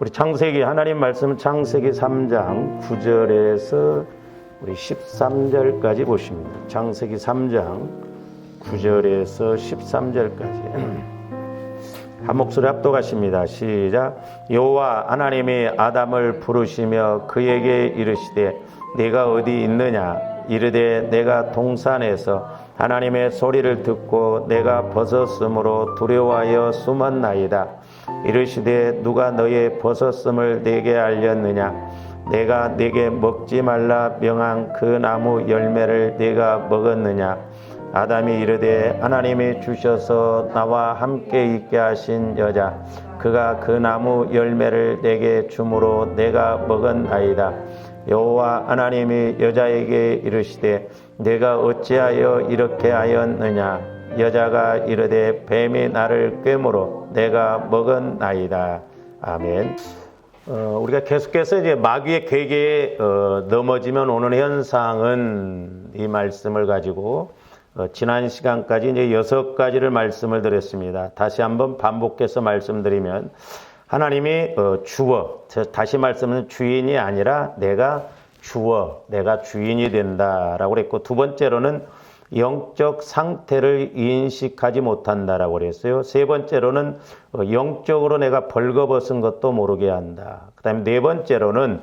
우리 창세기 하나님 말씀은 창세기 3장 9절에서 우리 13절까지 보십니다. 창세기 3장 9절에서 13절까지 한 목소리 합독하십니다. 시작. 여호와 하나님이 아담을 부르시며 그에게 이르시되 네가 어디 있느냐 이르되 내가 동산에서 하나님의 소리를 듣고 내가 벗었으므로 두려워하여 숨었나이다. 이르시되 누가 너의 벗었음을 내게 알렸느냐 내가 네게 먹지 말라 명한 그 나무 열매를 네가 먹었느냐. 아담이 이르되 하나님이 주셔서 나와 함께 있게 하신 여자 그가 그 나무 열매를 내게 주므로 내가 먹었나이다. 여호와 하나님이 여자에게 이르시되 내가 어찌하여 이렇게 하였느냐. 여자가 이르되 뱀이 나를 꿰므로 내가 먹었나이다. 아멘. 우리가 계속해서 이제 마귀의 괴계에 넘어지면 오는 현상은 이 말씀을 가지고 지난 시간까지 이제 6가지를 말씀을 드렸습니다. 다시 한번 반복해서 말씀드리면 하나님이 주어, 다시 말씀은 주인이 아니라 내가 주어, 내가 주인이 된다라고 그랬고, 두 번째로는 영적 상태를 인식하지 못한다라고 그랬어요. 세 번째로는 영적으로 내가 벌거벗은 것도 모르게 한다. 그 다음에 네 번째로는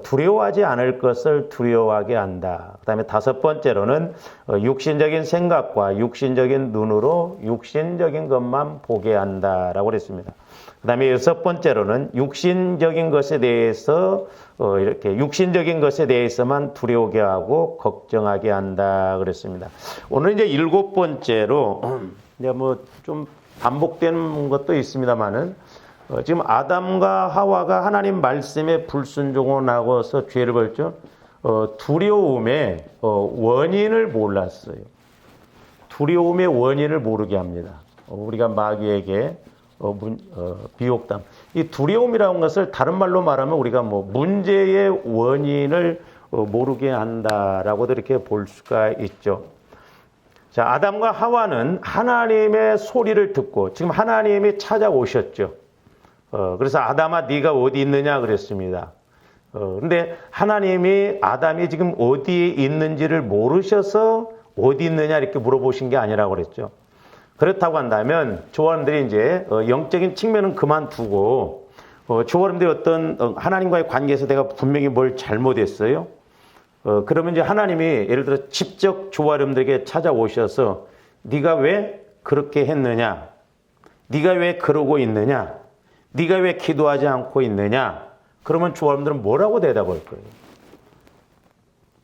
두려워하지 않을 것을 두려워하게 한다. 그 다음에 다섯 번째로는 육신적인 생각과 육신적인 눈으로 육신적인 것만 보게 한다라고 그랬습니다. 그 다음에 여섯 번째로는 육신적인 것에 대해서 이렇게 육신적인 것에 대해서만 두려워하게 하고 걱정하게 한다 그랬습니다. 오늘 이제 일곱 번째로 이제 뭐 좀 반복되는 것도 있습니다만은 지금 아담과 하와가 하나님 말씀에 불순종을 하고서 죄를 벌죠. 두려움의 원인을 몰랐어요. 두려움의 원인을 모르게 합니다. 우리가 마귀에게 비옥담. 이 두려움이라는 것을 다른 말로 말하면 우리가 뭐 문제의 원인을 모르게 한다라고도 이렇게 볼 수가 있죠. 자, 아담과 하와는 하나님의 소리를 듣고 지금 하나님이 찾아오셨죠. 그래서 아담아 네가 어디 있느냐 그랬습니다. 근데 하나님이 아담이 지금 어디에 있는지를 모르셔서 어디 있느냐 이렇게 물어보신 게 아니라고 그랬죠. 그렇다고 한다면 조원들이 이제 영적인 측면은 그만두고 조원들이 어떤 하나님과의 관계에서 내가 분명히 뭘 잘못했어요. 그러면 이제 하나님이 예를 들어 직접 조아름들에게 찾아오셔서 네가 왜 그렇게 했느냐? 네가 왜 그러고 있느냐? 네가 왜 기도하지 않고 있느냐? 그러면 조아름들은 뭐라고 대답할 거예요?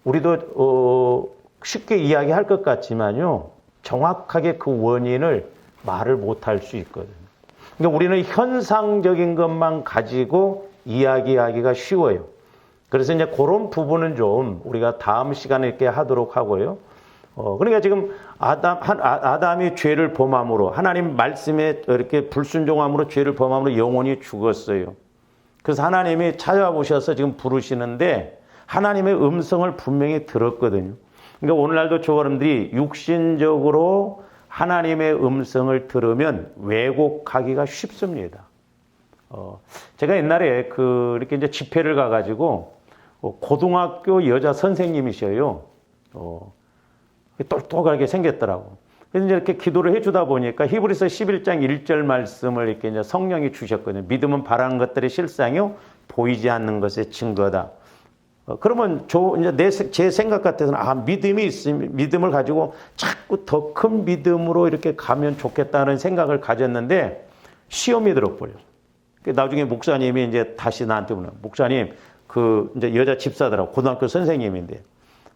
우리도 쉽게 이야기할 것 같지만요. 정확하게 그 원인을 말을 못할 수 있거든요. 그러니까 우리는 현상적인 것만 가지고 이야기하기가 쉬워요. 그래서 이제 그런 부분은 좀 우리가 다음 시간에 이렇게 하도록 하고요. 그러니까 지금 아담이 죄를 범함으로 하나님 말씀에 이렇게 불순종함으로 죄를 범함으로 영혼이 죽었어요. 그래서 하나님이 찾아오셔서 지금 부르시는데 하나님의 음성을 분명히 들었거든요. 그러니까 오늘날도 저여러분들이 육신적으로 하나님의 음성을 들으면 왜곡하기가 쉽습니다. 제가 옛날에 이렇게 이제 집회를 가가지고 고등학교 여자 선생님이셔요. 똑똑하게 생겼더라고. 그래서 이제 이렇게 기도를 해주다 보니까 히브리서 11장 1절 말씀을 이렇게 이제 성령이 주셨거든요. 믿음은 바라는 것들의 실상이요 보이지 않는 것의 증거다. 그러면 이제 제 생각 같아서는 믿음이 있으면 믿음을 가지고 자꾸 더 큰 믿음으로 이렇게 가면 좋겠다는 생각을 가졌는데 시험이 들어버려요. 나중에 목사님이 이제 다시 나한테 물어요. 목사님, 이제 여자 집사더라고. 고등학교 선생님인데.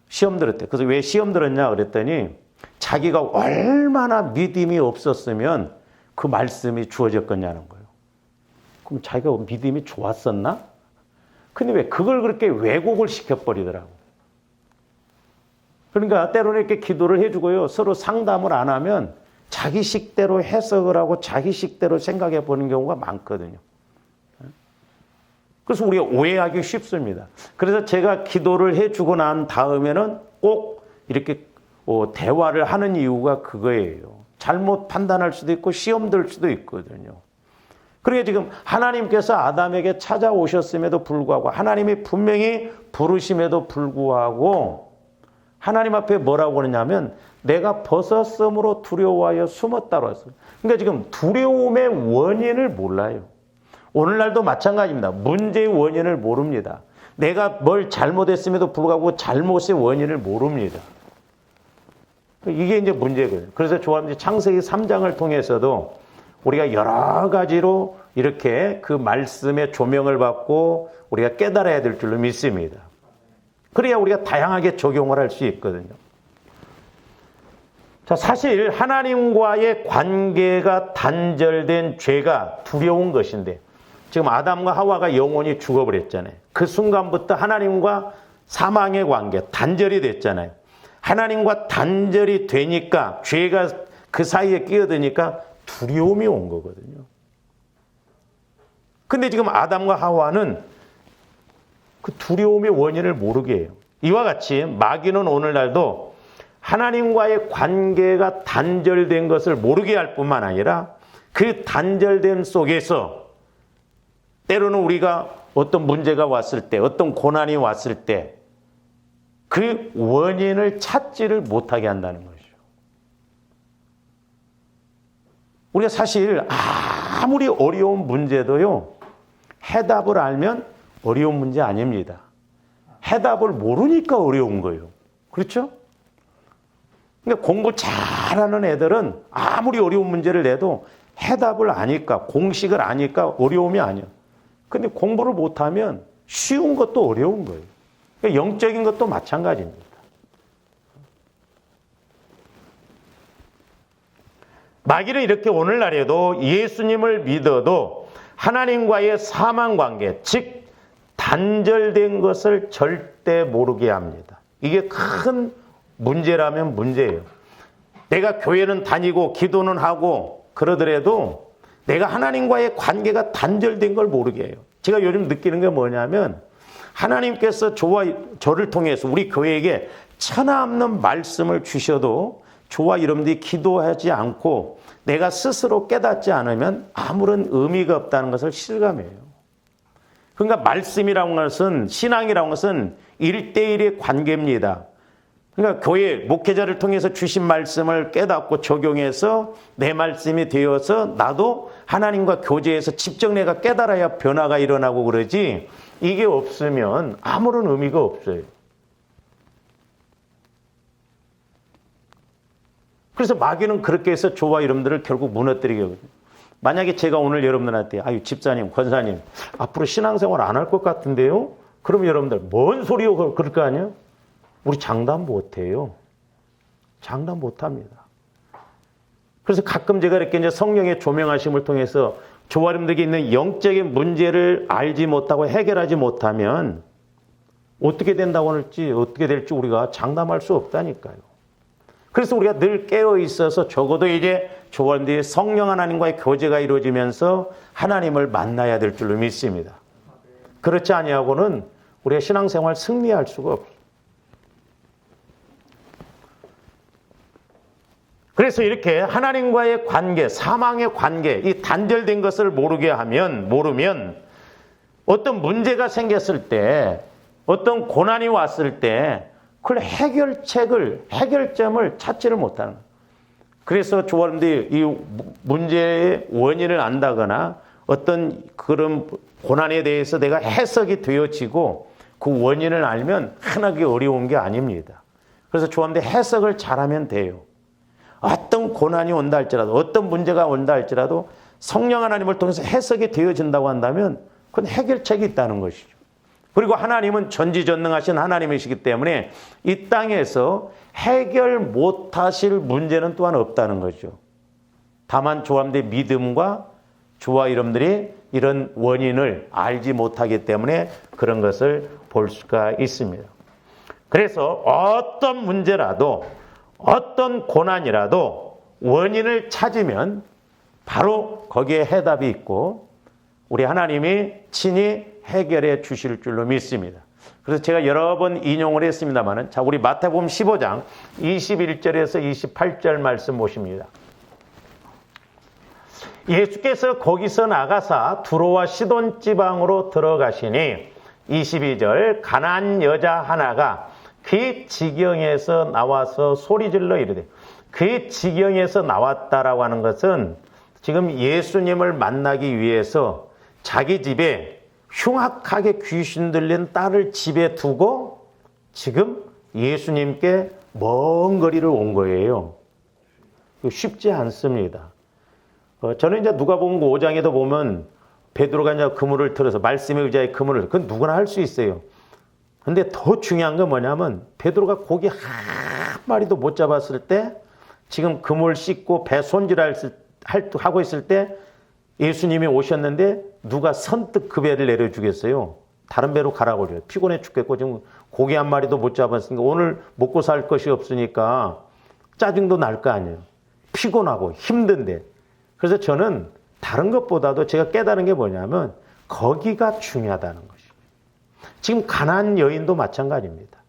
시험 들었대. 그래서 왜 시험 들었냐 그랬더니 자기가 얼마나 믿음이 없었으면 그 말씀이 주어졌겠냐는 거예요. 그럼 자기가 믿음이 좋았었나? 근데 왜 그걸 그렇게 왜곡을 시켜버리더라고. 그러니까 때로는 이렇게 기도를 해주고요. 서로 상담을 안 하면 자기식대로 해석을 하고 자기식대로 생각해 보는 경우가 많거든요. 그래서 우리가 오해하기 쉽습니다. 그래서 제가 기도를 해주고 난 다음에는 꼭 이렇게 대화를 하는 이유가 그거예요. 잘못 판단할 수도 있고 시험 들 수도 있거든요. 그러니까 지금 하나님께서 아담에게 찾아오셨음에도 불구하고 하나님이 분명히 부르심에도 불구하고 하나님 앞에 뭐라고 그러냐면 내가 벗었으므로 두려워하여 숨었다고 했어요. 그러니까 지금 두려움의 원인을 몰라요. 오늘날도 마찬가지입니다. 문제의 원인을 모릅니다. 내가 뭘 잘못했음에도 불구하고 잘못의 원인을 모릅니다. 이게 이제 문제거든요. 그래서 조합이 창세기 3장을 통해서도 우리가 여러 가지로 이렇게 그 말씀의 조명을 받고 우리가 깨달아야 될 줄로 믿습니다. 그래야 우리가 다양하게 적용을 할 수 있거든요. 자, 사실 하나님과의 관계가 단절된 죄가 두려운 것인데 지금 아담과 하와가 영원히 죽어버렸잖아요. 그 순간부터 하나님과 사망의 관계 단절이 됐잖아요. 하나님과 단절이 되니까 죄가 그 사이에 끼어드니까 두려움이 온 거거든요. 근데 지금 아담과 하와는 그 두려움의 원인을 모르게 해요. 이와 같이 마귀는 오늘날도 하나님과의 관계가 단절된 것을 모르게 할 뿐만 아니라 그 단절됨 속에서 때로는 우리가 어떤 문제가 왔을 때, 어떤 고난이 왔을 때 그 원인을 찾지를 못하게 한다는 것이죠. 우리가 사실 아무리 어려운 문제도요, 해답을 알면 어려운 문제 아닙니다. 해답을 모르니까 어려운 거예요. 그렇죠? 그러니까 공부 잘하는 애들은 아무리 어려운 문제를 내도 해답을 아니까, 공식을 아니까 어려움이 아니에요. 근데 공부를 못하면 쉬운 것도 어려운 거예요. 그러니까 영적인 것도 마찬가지입니다. 마귀는 이렇게 오늘날에도 예수님을 믿어도 하나님과의 사망관계, 즉 단절된 것을 절대 모르게 합니다. 이게 큰 문제라면 문제예요. 내가 교회는 다니고 기도는 하고 그러더라도 내가 하나님과의 관계가 단절된 걸 모르게 해요. 제가 요즘 느끼는 게 뭐냐면 하나님께서 저를 통해서 우리 교회에게 천하없는 말씀을 주셔도 저와 여러분들이 기도하지 않고 내가 스스로 깨닫지 않으면 아무런 의미가 없다는 것을 실감해요. 그러니까 말씀이라는 것은, 신앙이라는 것은 1대1의 관계입니다. 그러니까 교회 목회자를 통해서 주신 말씀을 깨닫고 적용해서 내 말씀이 되어서 나도 하나님과 교제해서 직접 내가 깨달아야 변화가 일어나고 그러지, 이게 없으면 아무런 의미가 없어요. 그래서 마귀는 그렇게 해서 저와 여러분들을 결국 무너뜨리게 하거든요. 만약에 제가 오늘 여러분들한테 집사님, 권사님 앞으로 신앙생활 안 할 것 같은데요? 그러면 여러분들 뭔 소리요? 그럴 거 아니에요? 우리 장담 못해요. 장담 못합니다. 그래서 가끔 제가 이렇게 이제 성령의 조명하심을 통해서 저와 여러분들에게 있는 영적인 문제를 알지 못하고 해결하지 못하면 어떻게 된다고 할지, 어떻게 될지 우리가 장담할 수 없다니까요. 그래서 우리가 늘 깨어 있어서 적어도 이제 저와 여러분들이 성령 하나님과의 교제가 이루어지면서 하나님을 만나야 될 줄로 믿습니다. 그렇지 아니하고는 우리가 신앙생활 승리할 수가 없어요. 그래서 이렇게 하나님과의 관계, 사망의 관계, 이 단절된 것을 모르면 어떤 문제가 생겼을 때, 어떤 고난이 왔을 때 그걸 해결점을 찾지를 못하는 거예요. 그래서 조원들이 이 문제의 원인을 안다거나 어떤 그런 고난에 대해서 내가 해석이 되어지고 그 원인을 알면 흔하게 어려운 게 아닙니다. 그래서 조원들 해석을 잘하면 돼요. 어떤 고난이 온다 할지라도, 어떤 문제가 온다 할지라도 성령 하나님을 통해서 해석이 되어진다고 한다면 그건 해결책이 있다는 것이죠. 그리고 하나님은 전지전능하신 하나님이시기 때문에 이 땅에서 해결 못하실 문제는 또한 없다는 거죠. 다만 조함대 믿음과 저와 여러분들이 이런 원인을 알지 못하기 때문에 그런 것을 볼 수가 있습니다. 그래서 어떤 문제라도, 어떤 고난이라도 원인을 찾으면 바로 거기에 해답이 있고 우리 하나님이 친히 해결해 주실 줄로 믿습니다. 그래서 제가 여러 번 인용을 했습니다만은, 자, 우리 마태복음 15장 21절에서 28절 말씀 보십니다. 예수께서 거기서 나가사 두로와 시돈 지방으로 들어가시니 22절 가나안 여자 하나가 그 지경에서 나와서 소리질러 이르되, 그 지경에서 나왔다라고 하는 것은 지금 예수님을 만나기 위해서 자기 집에 흉악하게 귀신 들린 딸을 집에 두고 지금 예수님께 먼 거리를 온 거예요. 쉽지 않습니다. 저는 이제 누가복음 5장에도 보면 베드로가 이제 그물을 틀어서 말씀의 의자에 그물을, 그건 누구나 할 수 있어요. 근데 더 중요한 건 뭐냐면 베드로가 고기 한 마리도 못 잡았을 때, 지금 그물 씻고 배 손질하고 있을 때 예수님이 오셨는데 누가 선뜻 그 배를 내려주겠어요? 다른 배로 가라고 그래요. 피곤해 죽겠고 지금 고기 한 마리도 못 잡았으니까 오늘 먹고 살 것이 없으니까 짜증도 날 거 아니에요. 피곤하고 힘든데. 그래서 저는 다른 것보다도 제가 깨달은 게 뭐냐면 거기가 중요하다는 것이에요. 지금 가난한 여인도 마찬가지입니다.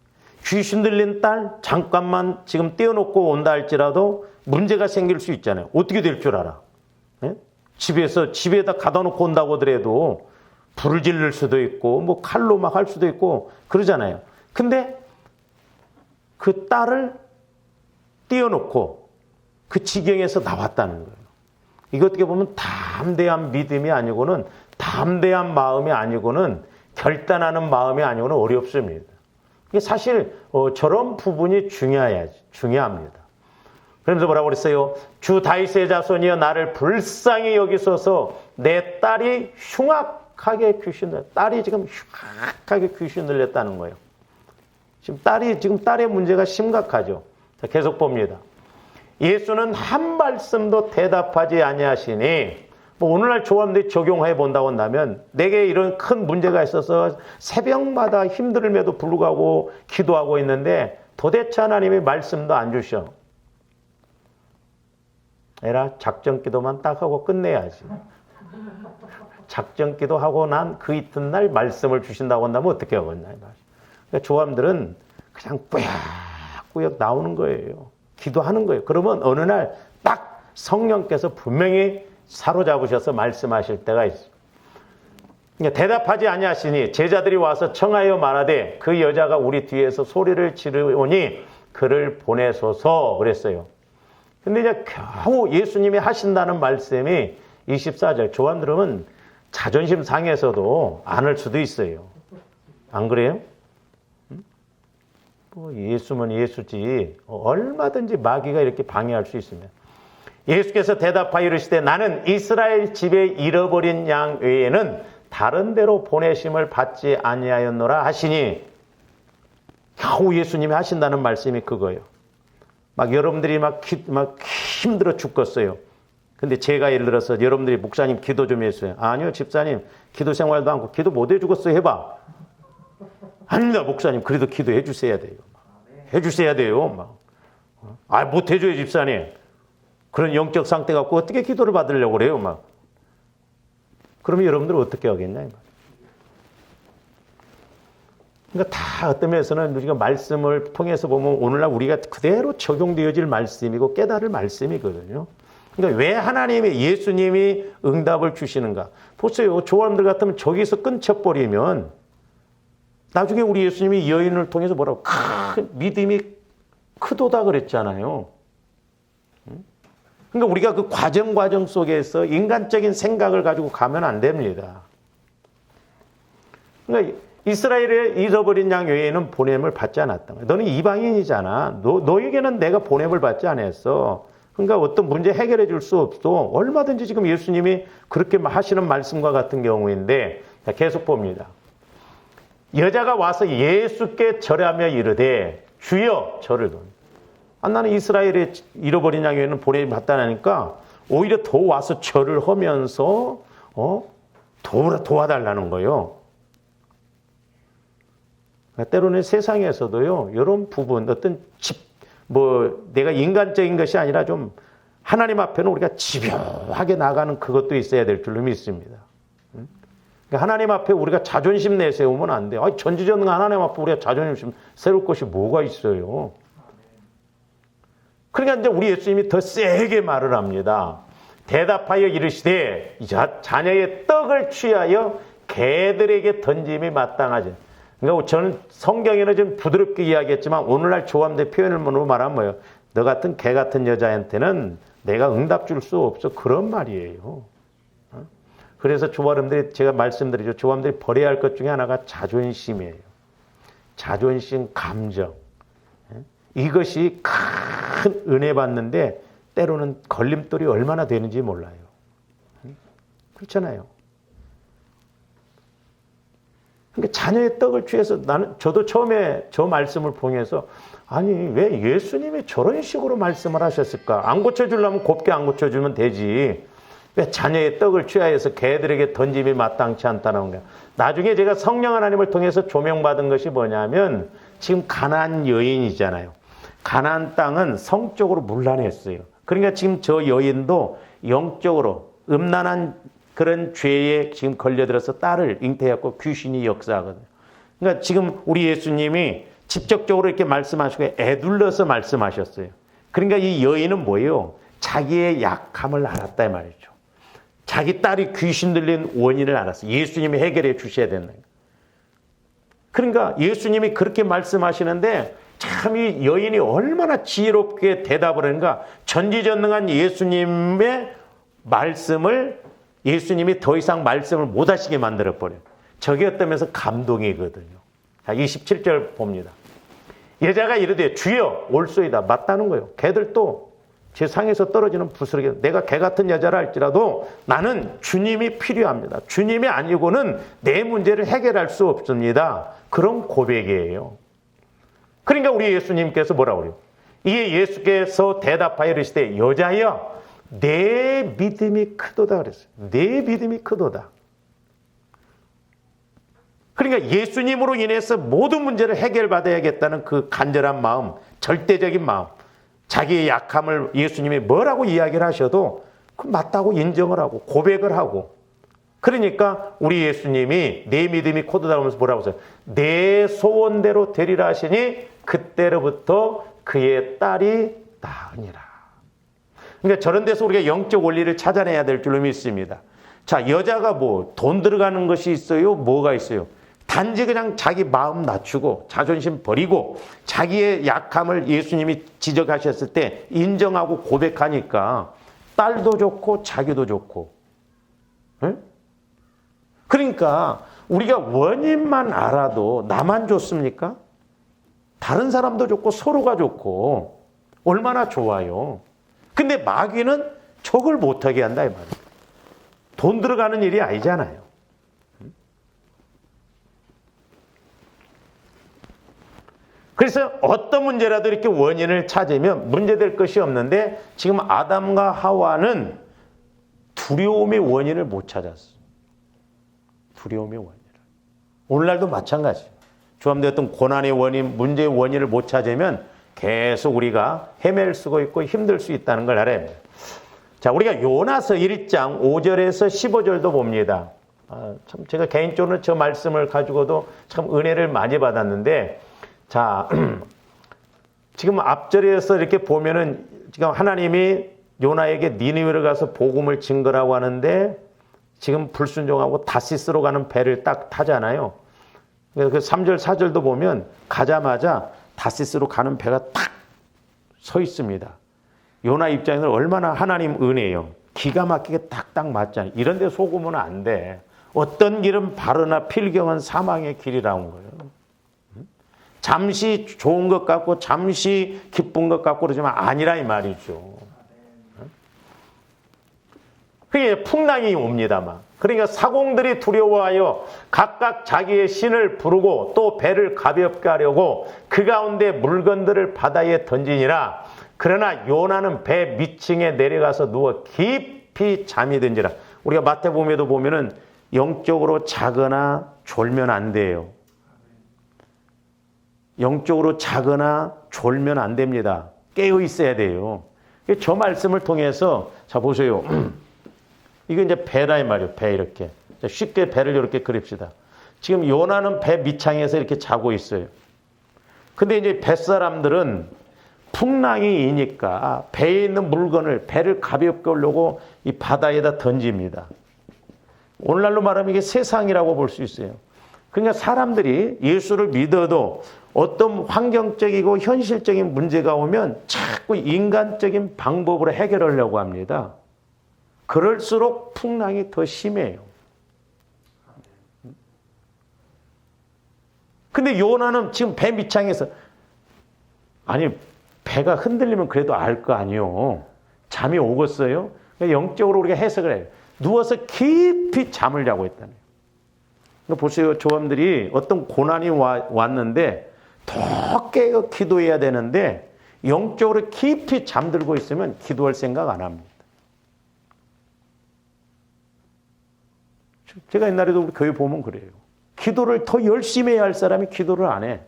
귀신 들린 딸 잠깐만 지금 떼어놓고 온다 할지라도 문제가 생길 수 있잖아요. 어떻게 될 줄 알아? 예? 집에다 가다 놓고 온다고 하더라도 불을 지를 수도 있고 뭐 칼로 막 할 수도 있고 그러잖아요. 근데 그 딸을 떼어놓고 그 지경에서 나왔다는 거예요. 이거 어떻게 보면 담대한 믿음이 아니고는, 담대한 마음이 아니고는, 결단하는 마음이 아니고는 어렵습니다. 이게 사실 저런 부분이 중요합니다. 그러면서 뭐라고 그랬어요? 주 다윗의 자손이여 나를 불쌍히 여기소서. 내 딸이 흉악하게 딸이 지금 흉악하게 귀신 들렸다는 거예요. 지금 딸의 문제가 심각하죠. 자, 계속 봅니다. 예수는 한 말씀도 대답하지 아니하시니, 뭐 오늘날 조합들이 적용해 본다고 한다면, 내게 이런 큰 문제가 있어서 새벽마다 힘들음에도 불구하고 기도하고 있는데 도대체 하나님이 말씀도 안 주셔. 에라, 작전 기도만 딱 하고 끝내야지. 작전 기도하고 난 그 이튿날 말씀을 주신다고 한다면 어떻게 하겠냐. 그러니까 조합들은 그냥 꾸역꾸역 나오는 거예요. 기도하는 거예요. 그러면 어느 날 딱 성령께서 분명히 사로잡으셔서 말씀하실 때가 있어요. 그러니까 대답하지 아니하시니 제자들이 와서 청하여 말하되 그 여자가 우리 뒤에서 소리를 지르오니 그를 보내소서 그랬어요. 근데 이제 겨우 예수님이 하신다는 말씀이 24절, 조안 들으면 자존심 상해서도 안 할 수도 있어요. 안 그래요? 예수면 예수지 얼마든지 마귀가 이렇게 방해할 수 있습니다. 예수께서 대답하여 이르시되 나는 이스라엘 집에 잃어버린 양 외에는 다른 데로 보내심을 받지 아니하였노라 하시니, 겨우 예수님이 하신다는 말씀이 그거예요. 막 여러분들이 막 힘들어 죽겠어요. 근데 제가 예를 들어서 여러분들이 목사님 기도 좀 해주세요. 아니요 집사님 기도 생활도 않고 기도 못 해주겠어요. 해봐. 아닙니다 목사님 그래도 기도해 주셔야 돼요. 해주셔야 돼요. 못 해줘요 집사님. 그런 영적 상태 갖고 어떻게 기도를 받으려고 그래요. 그러면 여러분들은 어떻게 하겠냐. 그러니까 다 어떤 면에서는 우리가 말씀을 통해서 보면 오늘날 우리가 그대로 적용되어질 말씀이고 깨달을 말씀이거든요. 그러니까 왜 하나님이 예수님이 응답을 주시는가. 보세요. 조원들 같으면 저기서 끊쳐버리면 나중에 우리 예수님이 여인을 통해서 뭐라고 믿음이 크도다 그랬잖아요. 그러니까 우리가 그 과정 속에서 인간적인 생각을 가지고 가면 안 됩니다. 그러니까 이스라엘의 잃어버린 양 외에는 보냄을 받지 않았던 거야. 너는 이방인이잖아. 너에게는 내가 보냄을 받지 않았어. 그러니까 어떤 문제 해결해 줄 수 없어. 얼마든지 지금 예수님이 그렇게 하시는 말씀과 같은 경우인데, 계속 봅니다. 여자가 와서 예수께 절하며 이르되 주여 저를 나는 이스라엘의 잃어버린 양 외에는 보냄을 받다니까 오히려 더 와서 절을 하면서 도와달라는 거예요. 때로는 세상에서도요, 이런 부분, 어떤 내가 인간적인 것이 아니라 좀 하나님 앞에는 우리가 집요하게 나가는 그것도 있어야 될 줄로 믿습니다. 그러니까 하나님 앞에 우리가 자존심 내세우면 안 돼요. 전지전능한 하나님 앞에 우리가 자존심 세울 것이 뭐가 있어요. 그러니까 이제 우리 예수님이 더 세게 말을 합니다. 대답하여 이르시되 자녀의 떡을 취하여 개들에게 던짐이 마땅하지. 그러니까 저는 성경에는 좀 부드럽게 이야기했지만 오늘날 조함대 표현으로 말하면 뭐예요? 너 같은 개 같은 여자한테는 내가 응답 줄 수 없어. 그런 말이에요. 그래서 조화람들이 제가 말씀드리죠. 조화람들이 버려야 할 것 중에 하나가 자존심이에요. 자존심, 감정. 이것이 큰 은혜 받는데 때로는 걸림돌이 얼마나 되는지 몰라요. 그렇잖아요. 그러니까 자녀의 떡을 취해서 저도 처음에 저 말씀을 봉해서 아니 왜 예수님이 저런 식으로 말씀을 하셨을까? 안 고쳐주려면 곱게 안 고쳐주면 되지. 왜 자녀의 떡을 취하여서 개들에게 던짐이 마땅치 않다는 거야. 나중에 제가 성령 하나님을 통해서 조명받은 것이 뭐냐면 지금 가나안 여인이잖아요. 가나안 땅은 성적으로 문란했어요. 그러니까 지금 저 여인도 영적으로 음란한 그런 죄에 지금 걸려들어서 딸을 잉태했고 귀신이 역사하거든요. 그러니까 지금 우리 예수님이 직접적으로 이렇게 말씀하시고 애둘러서 말씀하셨어요. 그러니까 이 여인은 뭐예요? 자기의 약함을 알았다 이 말이죠. 자기 딸이 귀신 들린 원인을 알았어요. 예수님이 해결해 주셔야 된다. 그러니까 예수님이 그렇게 말씀하시는데 참 이 여인이 얼마나 지혜롭게 대답을 하는가. 전지전능한 예수님의 말씀을 예수님이 더 이상 말씀을 못 하시게 만들어버려요. 저게 어떠면서 감동이거든요. 자, 27절 봅니다. 여자가 이르되 주여 올소이다. 맞다는 거예요. 개들도 제 상에서 떨어지는 부스러기. 내가 개 같은 여자라 할지라도 나는 주님이 필요합니다. 주님이 아니고는 내 문제를 해결할 수 없습니다. 그런 고백이에요. 그러니까 우리 예수님께서 뭐라고 그래요? 이에 예수께서 대답하여 이르시되 여자여 내 믿음이 크도다 그랬어요. 내 믿음이 크도다. 그러니까 예수님으로 인해서 모든 문제를 해결받아야겠다는 그 간절한 마음, 절대적인 마음, 자기의 약함을 예수님이 뭐라고 이야기를 하셔도 그 맞다고 인정을 하고 고백을 하고. 그러니까 우리 예수님이 내 믿음이 크도다 하면서 뭐라고 하세요? 내 소원대로 되리라 하시니 그때로부터 그의 딸이 나으니라. 그러니까 저런 데서 우리가 영적 원리를 찾아내야 될 줄로 믿습니다. 자, 여자가 뭐 돈 들어가는 것이 있어요? 뭐가 있어요? 단지 그냥 자기 마음 낮추고 자존심 버리고 자기의 약함을 예수님이 지적하셨을 때 인정하고 고백하니까 딸도 좋고 자기도 좋고. 응? 그러니까 우리가 원인만 알아도 나만 좋습니까? 다른 사람도 좋고 서로가 좋고 얼마나 좋아요. 근데 마귀는 척을 못하게 한다 이 말이에요. 돈 들어가는 일이 아니잖아요. 그래서 어떤 문제라도 이렇게 원인을 찾으면 문제될 것이 없는데 지금 아담과 하와는 두려움의 원인을 못 찾았어요. 두려움의 원인을. 오늘날도 마찬가지예요. 조함대 어떤 고난의 원인, 문제의 원인을 못 찾으면 계속 우리가 헤맬 수가 있고 힘들 수 있다는 걸 알아야 합니다. 자, 우리가 요나서 1장 5절에서 15절도 봅니다. 참 제가 개인적으로 저 말씀을 가지고도 참 은혜를 많이 받았는데, 자, 지금 앞절에서 이렇게 보면은 지금 하나님이 요나에게 니느웨로 가서 복음을 증거라고 하는데 지금 불순종하고 다시스로 가는 배를 딱 타잖아요. 그래서 그 3절, 4절도 보면 가자마자 다시스로 가는 배가 딱 서 있습니다. 요나 입장에서는 얼마나 하나님 은혜예요. 기가 막히게 딱딱 맞잖아요. 이런 데 속으면 안 돼. 어떤 길은 바르나 필경은 사망의 길이라는 거예요. 잠시 좋은 것 같고 잠시 기쁜 것 같고 그러지만 아니라 이 말이죠. 그게 풍랑이 옵니다만. 그러니까 사공들이 두려워하여 각각 자기의 신을 부르고 또 배를 가볍게 하려고 그 가운데 물건들을 바다에 던지니라. 그러나 요나는 배 밑층에 내려가서 누워 깊이 잠이 든지라. 우리가 마태복음에도 보면은 영적으로 자거나 졸면 안 돼요. 영적으로 자거나 졸면 안 됩니다. 깨어 있어야 돼요. 저 말씀을 통해서 자 보세요. 이거 이제 배라 이 말이에요. 배 이렇게. 쉽게 배를 이렇게 그립시다. 지금 요나는 배 밑창에서 이렇게 자고 있어요. 근데 이제 뱃사람들은 풍랑이 이니까 배에 있는 물건을 배를 가볍게 하려고 이 바다에다 던집니다. 오늘날로 말하면 이게 세상이라고 볼 수 있어요. 그러니까 사람들이 예수를 믿어도 어떤 환경적이고 현실적인 문제가 오면 자꾸 인간적인 방법으로 해결하려고 합니다. 그럴수록 풍랑이 더 심해요. 근데 요나는 지금 배 밑창에서 아니 배가 흔들리면 그래도 알 거 아니요. 잠이 오겠어요? 영적으로 우리가 해석을 해요. 누워서 깊이 잠을 자고 있다는 거예요. 보세요. 조함들이 어떤 고난이 왔는데 더 깨어 기도해야 되는데 영적으로 깊이 잠들고 있으면 기도할 생각 안 합니다. 제가 옛날에도 우리 교회 보면 그래요. 기도를 더 열심히 해야 할 사람이 기도를 안 해.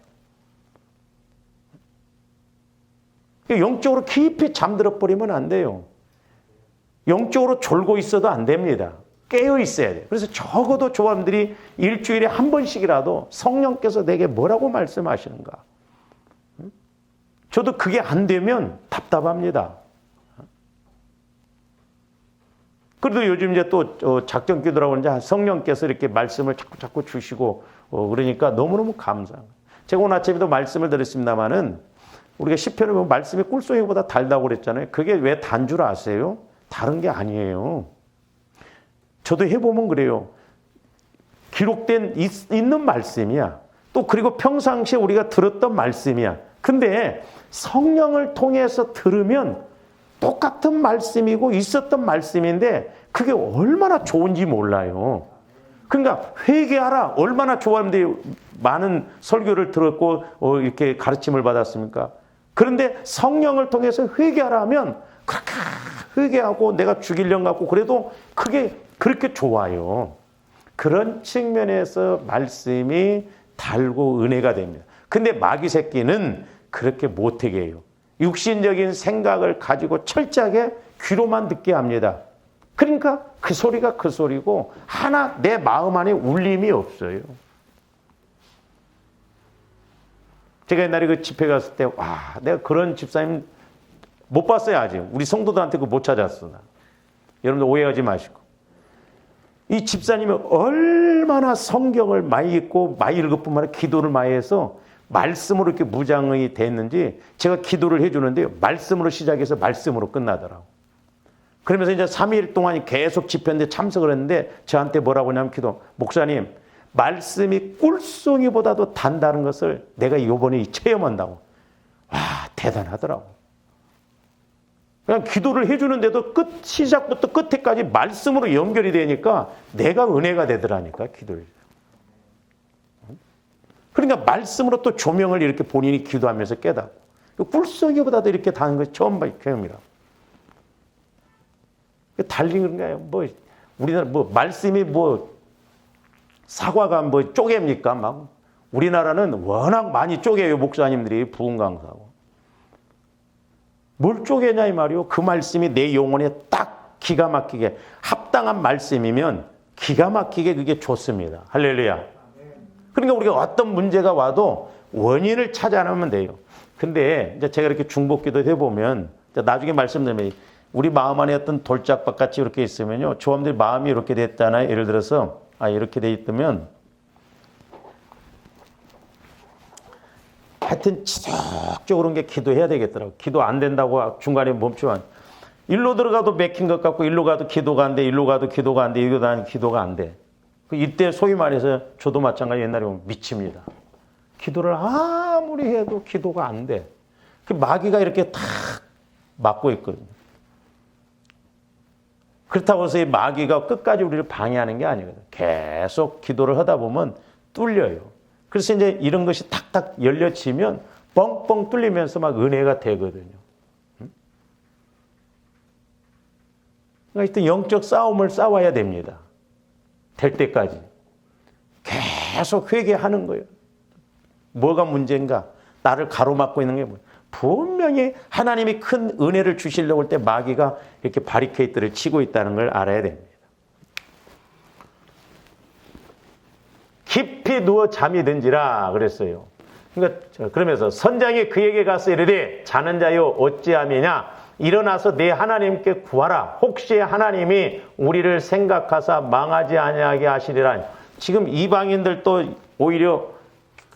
영적으로 깊이 잠들어 버리면 안 돼요. 영적으로 졸고 있어도 안 됩니다. 깨어 있어야 돼요. 그래서 적어도 조함들이 일주일에 한 번씩이라도 성령께서 내게 뭐라고 말씀하시는가. 저도 그게 안 되면 답답합니다. 그래도 요즘 이제 또 작전 기도라고 이제 성령께서 이렇게 말씀을 자꾸 주시고 그러니까 너무너무 감사합니다. 제가 오늘 아침에도 말씀을 드렸습니다마는 우리가 시편을 보면 말씀이 꿀송이보다 달다고 그랬잖아요. 그게 왜 단 줄 아세요? 다른 게 아니에요. 저도 해보면 그래요. 기록된 있는 말씀이야. 또 그리고 평상시에 우리가 들었던 말씀이야. 근데 성령을 통해서 들으면 똑같은 말씀이고 있었던 말씀인데 그게 얼마나 좋은지 몰라요. 그러니까 회개하라. 얼마나 좋아하는데 많은 설교를 들었고 이렇게 가르침을 받았습니까? 그런데 성령을 통해서 회개하라 하면 그렇게 회개하고 내가 죽이려고 갖고 그래도 그게 그렇게 좋아요. 그런 측면에서 말씀이 달고 은혜가 됩니다. 근데 마귀 새끼는 그렇게 못하게 해요. 육신적인 생각을 가지고 철저하게 귀로만 듣게 합니다. 그러니까 그 소리가 그 소리고 하나 내 마음 안에 울림이 없어요. 제가 옛날에 그 집회 갔을 때 내가 그런 집사님 못 봤어요. 아직 우리 성도들한테 그거 못 찾았어. 여러분들 오해하지 마시고 이 집사님이 얼마나 성경을 많이 읽고 많이 읽을 뿐만 아니라 기도를 많이 해서 말씀으로 이렇게 무장이 됐는지 제가 기도를 해주는데요. 말씀으로 시작해서 말씀으로 끝나더라고. 그러면서 이제 3일 동안 계속 집회인데 참석을 했는데 저한테 뭐라고 하냐면 목사님 말씀이 꿀송이보다도 단다는 것을 내가 이번에 체험한다고. 와 대단하더라고. 그냥 기도를 해주는데도 시작부터 끝에까지 말씀으로 연결이 되니까 내가 은혜가 되더라니까 기도를. 그러니까 말씀으로 또 조명을 이렇게 본인이 기도하면서 깨닫고 꿀송이보다도 이렇게 다는 것이 처음 봐 경험이라. 달린 건가요? 우리나라 말씀이 사과가 쪼갭니까? 막 우리나라는 워낙 많이 쪼개요. 목사님들이 부흥 강사하고. 뭘 쪼개냐 이 말이요. 그 말씀이 내 영혼에 딱 기가 막히게 합당한 말씀이면 기가 막히게 그게 좋습니다. 할렐루야. 그러니까 우리가 어떤 문제가 와도 원인을 찾아내면 돼요. 근데 이제 제가 이렇게 중보기도 해보면 나중에 말씀드리면 우리 마음 안에 어떤 돌짝박 같이 이렇게 있으면요. 조함들 마음이 이렇게 됐잖아요. 예를 들어서 이렇게 돼 있다면 하여튼 지속적으로 게 기도해야 되겠더라고. 기도 안 된다고 중간에 멈추면 일로 들어가도 맥힌 것 같고 일로 가도 기도가 안 돼. 일로 가도 기도가 안 돼. 일로 가도 기도가 안 돼. 이때 소위 말해서 저도 마찬가지 옛날에 보면 미칩니다. 기도를 아무리 해도 기도가 안 돼. 그 마귀가 이렇게 탁 막고 있거든요. 그렇다고 해서 이 마귀가 끝까지 우리를 방해하는 게 아니거든요. 계속 기도를 하다 보면 뚫려요. 그래서 이제 이런 것이 탁탁 열려지면 뻥뻥 뚫리면서 막 은혜가 되거든요. 그러니까 하여튼 영적 싸움을 싸워야 됩니다. 될 때까지. 계속 회개하는 거예요. 뭐가 문제인가? 나를 가로막고 있는 게 뭐예요? 분명히 하나님이 큰 은혜를 주시려고 할 때 마귀가 이렇게 바리케이트를 치고 있다는 걸 알아야 됩니다. 깊이 누워 잠이 든지라 그랬어요. 그러면서 선장이 그에게 가서 이르되 자는 자여 어찌함이냐 일어나서 내 하나님께 구하라 혹시 하나님이 우리를 생각하사 망하지 아니하게 하시리라. 지금 이방인들도 오히려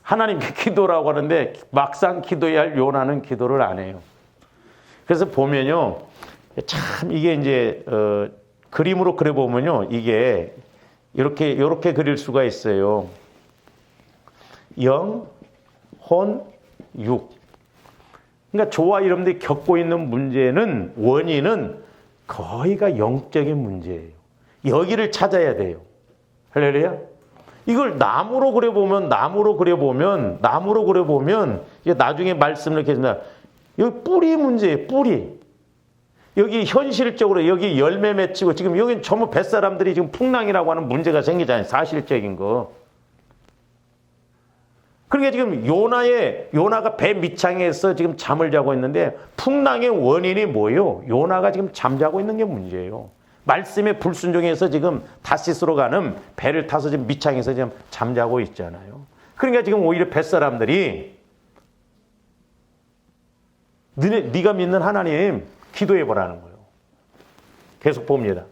하나님께 기도라고 하는데 막상 기도해야 할 요나는 기도를 안 해요. 그래서 보면요 참 이게 이제 그림으로 그려보면요 이게 이렇게 그릴 수가 있어요. 영, 혼, 육. 그러니까 저와 여러분들이 겪고 있는 문제는 원인은 거의가 영적인 문제예요. 여기를 찾아야 돼요. 할렐루야. 이걸 나무로 그려보면 이게 나중에 말씀을 이렇게 해준다. 여기 뿌리 문제예요. 뿌리. 여기 현실적으로 여기 열매 맺히고 지금 여기 전부 뱃사람들이 지금 풍랑이라고 하는 문제가 생기잖아요. 사실적인 거. 그러니까 지금 요나가 배 밑창에서 지금 잠을 자고 있는데 풍랑의 원인이 뭐예요? 요나가 지금 잠자고 있는 게 문제예요. 말씀의 불순종에서 지금 다시스로 가는 배를 타서 지금 밑창에서 지금 잠자고 있잖아요. 그러니까 지금 오히려 뱃사람들이 네가 믿는 하나님 기도해 보라는 거예요. 계속 봅니다.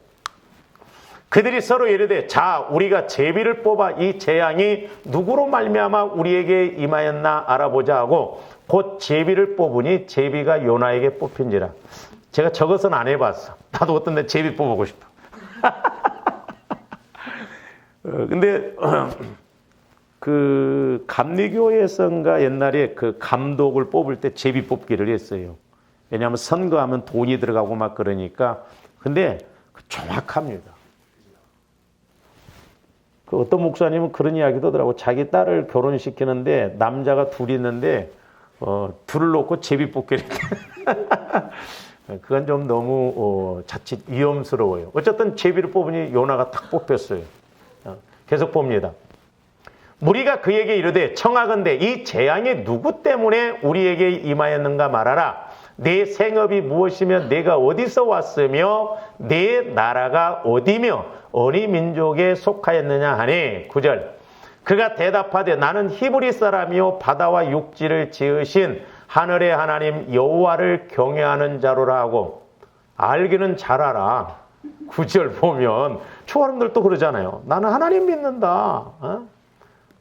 그들이 서로 이르되 자 우리가 제비를 뽑아 이 재앙이 누구로 말미암아 우리에게 임하였나 알아보자 하고 곧 제비를 뽑으니 제비가 요나에게 뽑힌지라. 제가 저것은 안 해봤어. 나도 어떤 데 제비 뽑아보고 싶어. 근데 그 감리교에선가 옛날에 그 감독을 뽑을 때 제비 뽑기를 했어요. 왜냐하면 선거하면 돈이 들어가고 막 그러니까. 근데 정확합니다. 그 어떤 목사님은 그런 이야기도 하더라고. 자기 딸을 결혼시키는데 남자가 둘이 있는데 둘을 놓고 제비 뽑기를 했대. 그건 좀 너무 자칫 위험스러워요. 어쨌든 제비를 뽑으니 요나가 탁 뽑혔어요. 계속 봅니다. 무리가 그에게 이르되 청하건대 이 재앙이 누구 때문에 우리에게 임하였는가 말하라. 내 생업이 무엇이며 내가 어디서 왔으며 내 나라가 어디며 어느 민족에 속하였느냐 하니 9절 그가 대답하되 나는 히브리 사람이요 바다와 육지를 지으신 하늘의 하나님 여호와를 경외하는 자로라 하고 알기는 잘 알아. 9절 보면 초아름들도 그러잖아요. 나는 하나님 믿는다.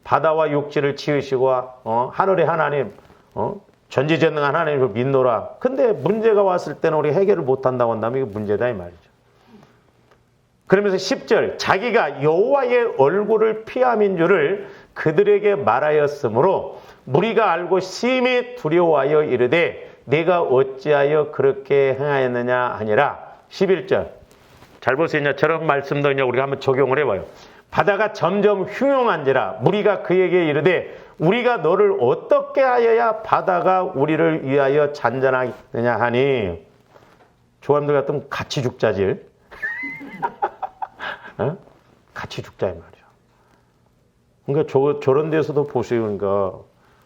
바다와 육지를 지으시고 하늘의 하나님 전지전능한 하나님을 믿노라. 근데 문제가 왔을 때는 우리 해결을 못한다고 한다면 이게 문제다 이 말이죠. 그러면서 10절 자기가 여호와의 얼굴을 피함인 줄을 그들에게 말하였으므로 무리가 알고 심히 두려워하여 이르되 내가 어찌하여 그렇게 행하였느냐 하니라. 11절 잘 보세요. 저런 말씀도 우리가 한번 적용을 해봐요. 바다가 점점 흉흉한지라 무리가 그에게 이르되 우리가 너를 어떻게 하여야 바다가 우리를 위하여 잔잔하느냐 하니 조함들 같으면 같이 죽자질. 같이 죽자 이 말이야. 그러니까 저런 데서도 보세요. 그러니까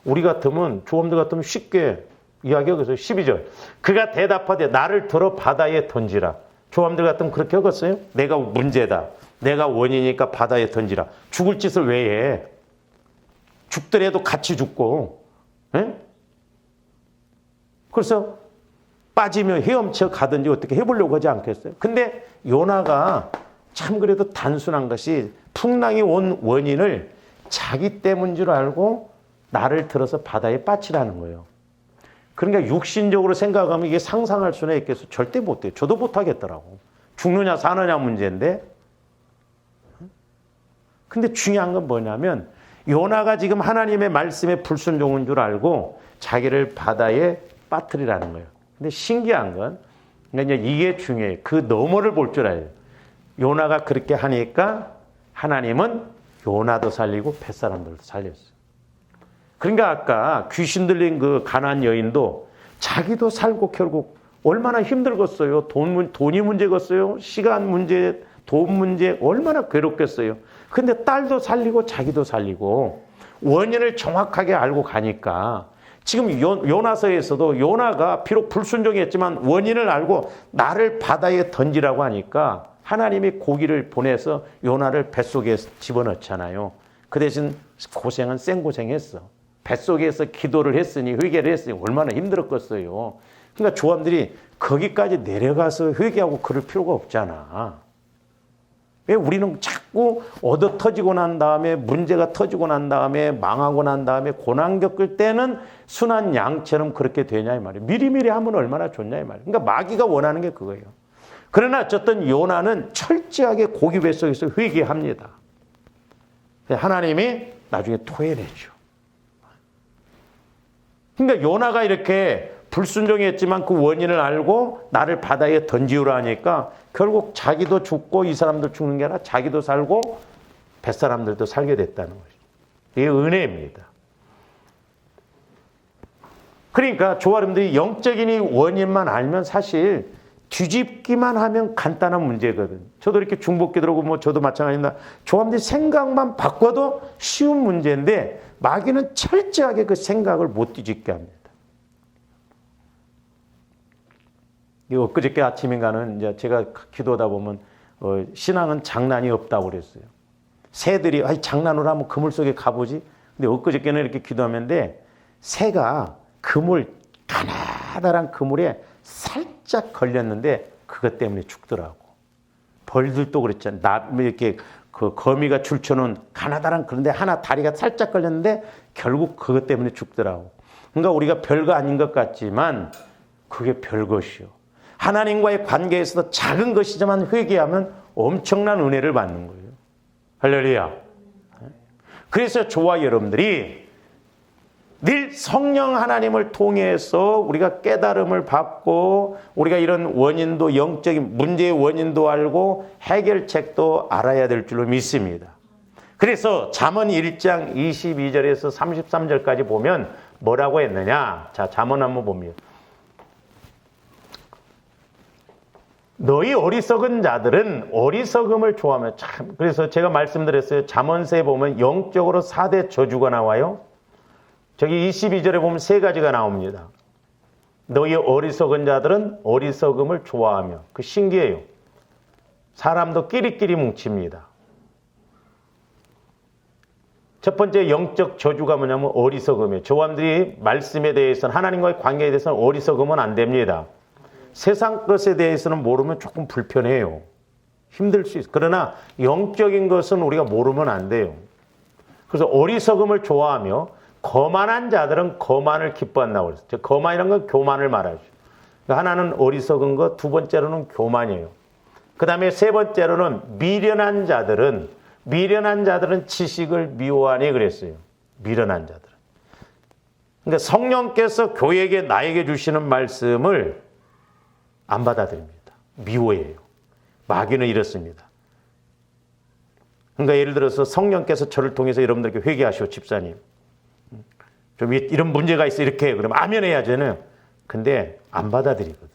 우리 같으면 조함들 같으면 쉽게 이야기하겠어요. 12절 그가 대답하되 나를 들어 바다에 던지라. 조함들 같으면 그렇게 하겠어요? 내가 문제다. 내가 원인이니까 바다에 던지라. 죽을 짓을 왜 해? 죽더라도 같이 죽고. 에? 그래서 빠지면 헤엄쳐 가든지 어떻게 해보려고 하지 않겠어요? 근데 요나가 참 그래도 단순한 것이 풍랑이 온 원인을 자기 때문인 줄 알고 나를 들어서 바다에 빠치라는 거예요. 그러니까 육신적으로 생각하면 이게 상상할 수는 있겠어. 절대 못 돼요. 저도 못 하겠더라고. 죽느냐 사느냐 문제인데. 근데 중요한 건 뭐냐면 요나가 지금 하나님의 말씀에 불순종인 줄 알고 자기를 바다에 빠뜨리라는 거예요. 근데 신기한 건 그러니까 이게 중요해요. 그 너머를 볼 줄 알아요. 요나가 그렇게 하니까 하나님은 요나도 살리고 뱃사람들도 살렸어요. 그러니까 아까 귀신 들린 그 가나안 여인도 자기도 살고 결국 얼마나 힘들겠어요. 돈이 문제겠어요. 시간 문제, 돈 문제 얼마나 괴롭겠어요. 근데 딸도 살리고 자기도 살리고 원인을 정확하게 알고 가니까 지금 요나서에서도 요나가 비록 불순종했지만 원인을 알고 나를 바다에 던지라고 하니까 하나님이 고기를 보내서 요나를 뱃속에 집어넣잖아요. 그 대신 고생은 생고생했어. 뱃속에서 기도를 했으니, 회개를 했으니 얼마나 힘들었겠어요. 그러니까 조함들이 거기까지 내려가서 회개하고 그럴 필요가 없잖아. 왜 우리는 자꾸 얻어 터지고 난 다음에, 문제가 터지고 난 다음에, 망하고 난 다음에 고난 겪을 때는 순한 양처럼 그렇게 되냐 이 말이에요. 미리미리 하면 얼마나 좋냐 이 말이에요. 그러니까 마귀가 원하는 게 그거예요. 그러나 어쨌든 요나는 철저하게 고기 뱃속에서 회개합니다. 하나님이 나중에 토해내죠. 그러니까 요나가 이렇게 불순종했지만 그 원인을 알고 나를 바다에 던지우라 하니까 결국 자기도 죽고 이 사람도 죽는 게 아니라 자기도 살고 뱃사람들도 살게 됐다는 것이죠. 이게 은혜입니다. 그러니까 조아름들이 영적인 이 원인만 알면 사실 뒤집기만 하면 간단한 문제거든. 저도 이렇게 중복기 들어오고 뭐 저도 마찬가지입니다. 조아름들이 생각만 바꿔도 쉬운 문제인데 마귀는 철저하게 그 생각을 못 뒤집게 합니다. 엊그저께 아침인가는 이제 제가 기도하다 보면 신앙은 장난이 없다고 그랬어요. 새들이 장난으로 하면 그물 속에 가보지. 근데 엊그저께는 이렇게 기도하는데 새가 가나다란 그물에 살짝 걸렸는데 그것 때문에 죽더라고. 벌들도 그랬잖아. 이렇게 그 거미가 줄쳐놓은 가나다란 그런데 하나 다리가 살짝 걸렸는데 결국 그것 때문에 죽더라고. 그러니까 우리가 별거 아닌 것 같지만 그게 별것이요. 하나님과의 관계에서도 작은 것이지만 회개하면 엄청난 은혜를 받는 거예요. 할렐루야. 그래서 저와 여러분들이 늘 성령 하나님을 통해서 우리가 깨달음을 받고 우리가 이런 원인도 영적인 문제의 원인도 알고 해결책도 알아야 될 줄로 믿습니다. 그래서 잠언 1장 22절에서 33절까지 보면 뭐라고 했느냐. 자, 잠언 한번 봅니다. 너희 어리석은 자들은 어리석음을 좋아하며 참. 그래서 제가 말씀드렸어요. 잠언서에 보면 영적으로 4대 저주가 나와요. 저기 22절에 보면 3가지가 나옵니다. 너희 어리석은 자들은 어리석음을 좋아하며. 그 신기해요. 사람도 끼리끼리 뭉칩니다. 첫 번째 영적 저주가 뭐냐면 어리석음이에요. 조함들이 말씀에 대해서는 하나님과의 관계에 대해서는 어리석으면 안 됩니다. 세상 것에 대해서는 모르면 조금 불편해요. 힘들 수 있어요. 그러나 영적인 것은 우리가 모르면 안 돼요. 그래서 어리석음을 좋아하며 거만한 자들은 거만을 기뻐한다고 그랬어요. 거만이라는 건 교만을 말하죠. 하나는 어리석은 것, 두 번째로는 교만이에요. 그 다음에 세 번째로는 미련한 자들은 지식을 미워하니 그랬어요. 미련한 자들은. 그러니까 성령께서 교회에게 나에게 주시는 말씀을 안 받아들입니다. 미워해요. 마귀는 이렇습니다. 그러니까 예를 들어서 성령께서 저를 통해서 여러분들께 회개하시오, 집사님. 좀 이런 문제가 있어 이렇게 해요. 그러면 아멘 해야죠. 근데 안 받아들이거든요.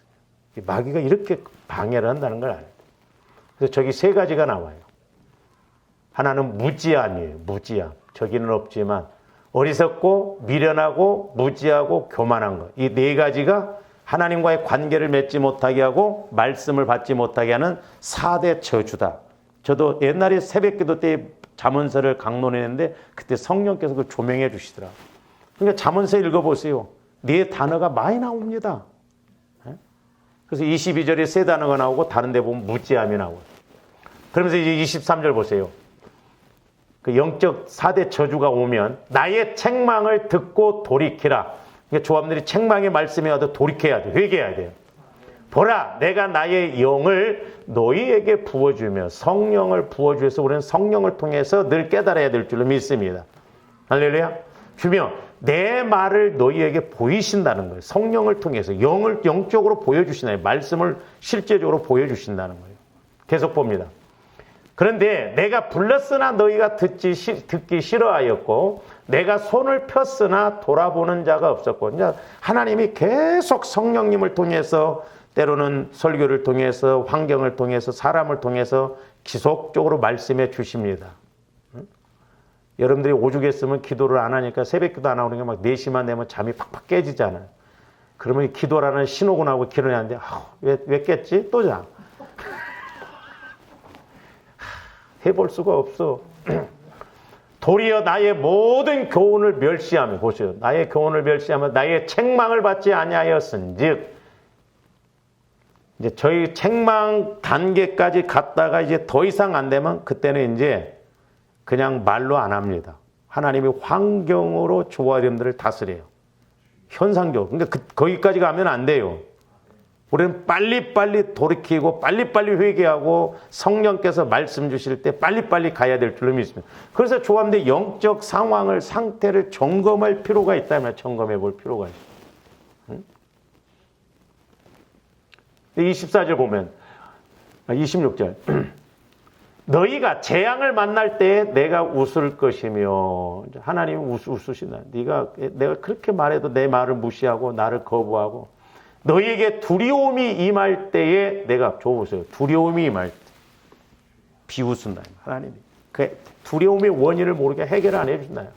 마귀가 이렇게 방해를 한다는 걸 알아요. 그래서 저기 3가지가 나와요. 하나는 무지함이에요. 무지함. 저기는 없지만 어리석고 미련하고 무지하고 교만한 것. 이 4가지가 하나님과의 관계를 맺지 못하게 하고 말씀을 받지 못하게 하는 4대 저주다. 저도 옛날에 새벽기도 때 잠언서를 강론했는데 그때 성령께서 그걸 조명해 주시더라. 그러니까 잠언서 읽어보세요. 4단어가 많이 나옵니다. 그래서 22절에 3단어가 나오고 다른 데 보면 무지함이 나오고. 그러면서 이제 23절 보세요. 그 영적 4대 저주가 오면 나의 책망을 듣고 돌이키라. 그러니까 조합들이 책망의 말씀에 와도 돌이켜야 돼. 회개해야 돼요. 보라, 내가 나의 영을 너희에게 부어주며 성령을 부어주어서 우리는 성령을 통해서 늘 깨달아야 될 줄로 믿습니다. 할렐루야. 주며 내 말을 너희에게 보이신다는 거예요. 성령을 통해서 영을 영적으로 보여주신다는 거예요. 말씀을 실제적으로 보여주신다는 거예요. 계속 봅니다. 그런데 내가 불렀으나 너희가 듣기 싫어하였고 내가 손을 폈으나 돌아보는 자가 없었고. 하나님이 계속 성령님을 통해서 때로는 설교를 통해서 환경을 통해서 사람을 통해서 지속적으로 말씀해 주십니다. 여러분들이 오죽했으면 기도를 안 하니까 새벽기도 안 하고 그러니까 막 4시만 되면 잠이 팍팍 깨지잖아요. 그러면 기도라는 신호가 나오고 기도하는데 왜 깼지? 또 자. 해볼 수가 없어. 도리어 나의 모든 교훈을 멸시하며, 보세요. 나의 교훈을 멸시하며 나의 책망을 받지 아니하였은즉, 이제 저희 책망 단계까지 갔다가 이제 더 이상 안 되면 그때는 이제 그냥 말로 안 합니다. 하나님이 환경으로 조아림들을 다스려요. 현상적으로. 그러니까 거기까지 가면 안 돼요. 우리는 빨리빨리 돌이키고 빨리빨리 회개하고 성령께서 말씀 주실 때 빨리빨리 가야 될 줄로 믿습니다. 그래서 조합대 영적 상황을, 상태를 점검할 필요가 있다면 점검해 볼 필요가 있어요. 24절 보면, 26절. 너희가 재앙을 만날 때에 내가 웃을 것이며, 하나님은 웃으신다. 내가 그렇게 말해도 내 말을 무시하고 나를 거부하고, 너희에게 두려움이 임할 때에 내가, 줘보세요. 두려움이 임할 때 비웃는다. 하나님이 그 두려움의 원인을 모르게 해결 안 해주신다요.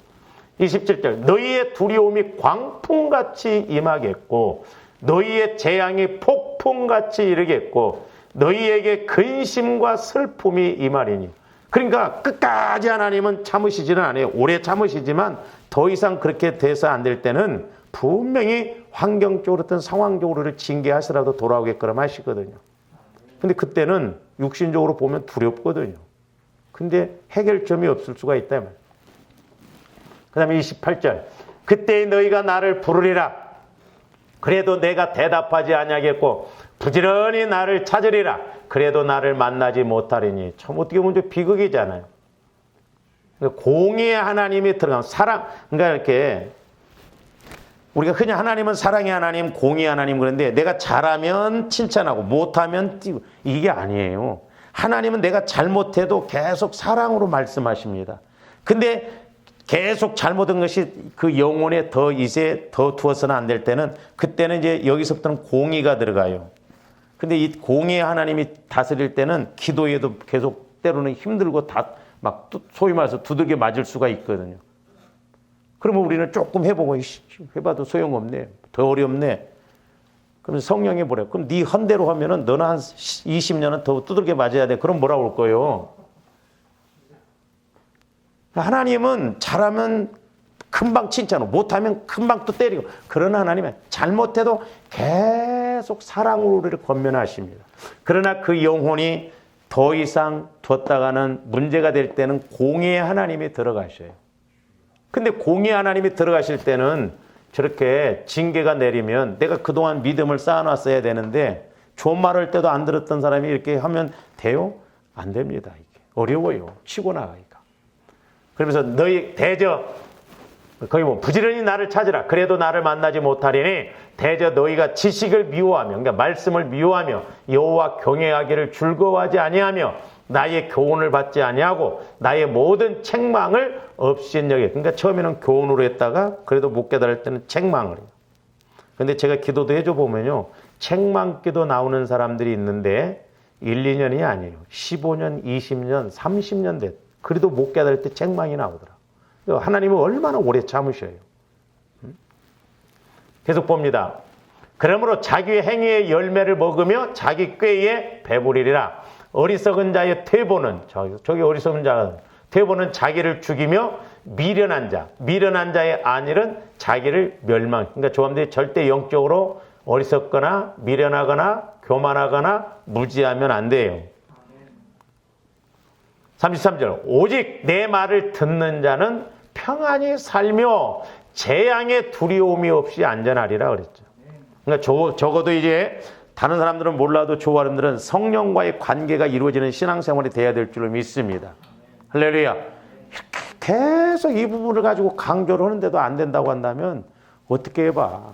27절. 너희의 두려움이 광풍같이 임하겠고 너희의 재앙이 폭풍같이 이르겠고 너희에게 근심과 슬픔이 임하리니. 그러니까 끝까지 하나님은 참으시지는 않아요. 오래 참으시지만 더 이상 그렇게 돼서 안 될 때는 분명히 환경적으로든 상황적으로를 징계하시라도 돌아오게끔 하시거든요. 근데 그때는 육신적으로 보면 두렵거든요. 근데 해결점이 없을 수가 있다. 그 다음에 28절. 그때 너희가 나를 부르리라. 그래도 내가 대답하지 아니하겠고 부지런히 나를 찾으리라. 그래도 나를 만나지 못하리니. 참 어떻게 보면 좀 비극이잖아요. 공의의 하나님이 들어가면 사랑, 그러니까 이렇게 우리가 흔히 하나님은 사랑의 하나님, 공의의 하나님 그런데 내가 잘하면 칭찬하고 못하면 띄고 이게 아니에요. 하나님은 내가 잘못해도 계속 사랑으로 말씀하십니다. 근데 계속 잘못한 것이 그 영혼에 더 두어서는 안 될 때는 그때는 이제 여기서부터는 공의가 들어가요. 근데 이 공의의 하나님이 다스릴 때는 기도에도 계속 때로는 힘들고 막 소위 말해서 두들겨 맞을 수가 있거든요. 그러면 우리는 조금 해보고 해봐도 소용없네. 더 어렵네. 그럼 성령이 뭐래? 그럼 네 헌대로 하면은 너는 한 20년은 더 두들겨 맞아야 돼. 그럼 뭐라고 올 거예요? 하나님은 잘하면 금방 칭찬하고 못하면 금방 또 때리고 그러나 하나님은 잘못해도 계속 사랑으로 우리를 권면하십니다. 그러나 그 영혼이 더 이상 뒀다가는 문제가 될 때는 공의의 하나님이 들어가셔요. 근데 공의의 하나님이 들어가실 때는 저렇게 징계가 내리면 내가 그동안 믿음을 쌓아놨어야 되는데 좋은 말 할 때도 안 들었던 사람이 이렇게 하면 돼요? 안 됩니다. 이게 어려워요. 치고 나가기가. 그러면서 너희 대저 거기 뭐 부지런히 나를 찾으라. 그래도 나를 만나지 못하리니 대저 너희가 지식을 미워하며 그러니까 말씀을 미워하며 여호와 경외하기를 즐거워하지 아니하며 나의 교훈을 받지 아니하고 나의 모든 책망을 업신여겨. 그러니까 처음에는 교훈으로 했다가 그래도 못 깨달을 때는 책망을 해요. 그런데 제가 기도도 해줘 보면요. 책망 기도 나오는 사람들이 있는데 1, 2년이 아니에요. 15년, 20년, 30년 됐. 그래도 못 깨달을 때 책망이 나오더라. 하나님은 얼마나 오래 참으셔요. 계속 봅니다. 그러므로 자기 행위의 열매를 먹으며 자기 꾀에 배부리리라. 어리석은 자의 퇴보는 저기 어리석은 자 퇴보는 자기를 죽이며 미련한 자의 안일은 자기를 멸망. 그러니까 조함들이 절대 영적으로 어리석거나 미련하거나 교만하거나 무지하면 안 돼요. 33절. 오직 내 말을 듣는 자는 평안히 살며 재앙의 두려움이 없이 안전하리라 그랬죠. 그러니까 적어도 이제 다른 사람들은 몰라도 조화름들은 성령과의 관계가 이루어지는 신앙생활이 돼야 될 줄로 믿습니다. 할렐루야. 이렇게 계속 이 부분을 가지고 강조를 하는데도 안 된다고 한다면 어떻게 해봐.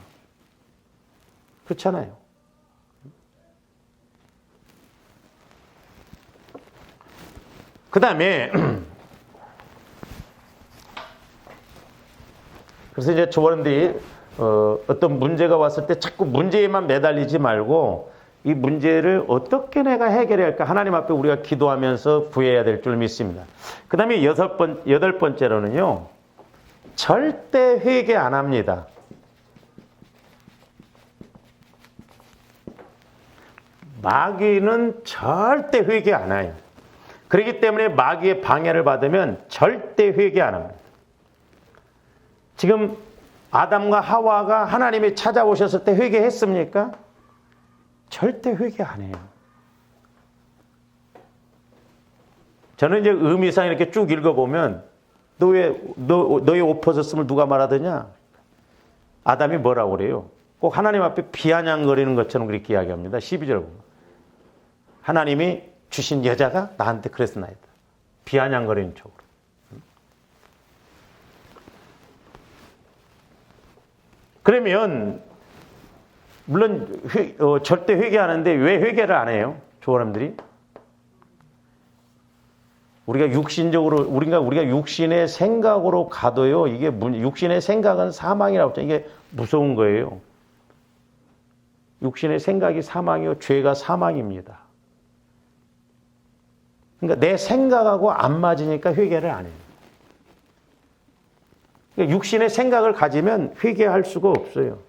그렇잖아요. 그 다음에 그래서 이제 조화름들이 어떤 문제가 왔을 때 자꾸 문제에만 매달리지 말고 이 문제를 어떻게 내가 해결해야 할까 하나님 앞에 우리가 기도하면서 구해야 될 줄 믿습니다. 그 다음에 여덟 번째로는요. 절대 회개 안 합니다. 마귀는 절대 회개 안 해요. 그 그렇기 때문에 마귀의 방해를 받으면 절대 회개 안 합니다. 지금 아담과 하와가 하나님이 찾아오셨을 때 회개했습니까? 절대 회개 안 해요. 저는 이제 의미상 이렇게 쭉 읽어보면 너의 옷 벗었음을 누가 말하더냐? 아담이 뭐라고 그래요? 꼭 하나님 앞에 비아냥거리는 것처럼 그렇게 이야기합니다. 12절 보면. 하나님이 주신 여자가 나한테 그랬나이다. 비아냥거리는 척으로. 그러면 물론 절대 회개하는데 왜 회개를 안 해요? 조원님들이? 우리가 육신의 생각으로 가도요. 이게 육신의 생각은 사망이라고 했잖아요. 이게 무서운 거예요. 육신의 생각이 사망이요, 죄가 사망입니다. 그러니까 내 생각하고 안 맞으니까 회개를 안 해요. 그러니까 육신의 생각을 가지면 회개할 수가 없어요.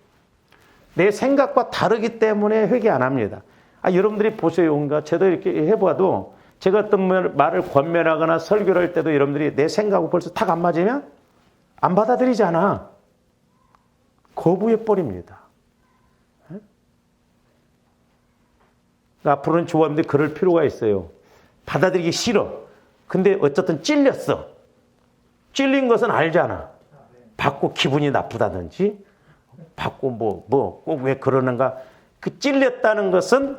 내 생각과 다르기 때문에 회개 안 합니다. 여러분들이 보세요. 그러니까 저도 이렇게 해봐도 제가 어떤 말을 권면하거나 설교를 할 때도 여러분들이 내 생각하고 벌써 탁 안 맞으면 안 받아들이잖아. 거부해버립니다. 앞으로는 조합원들이 그럴 필요가 있어요. 받아들이기 싫어. 근데 어쨌든 찔렸어. 찔린 것은 알잖아. 받고 기분이 나쁘다든지, 받고 꼭 왜 그러는가. 그 찔렸다는 것은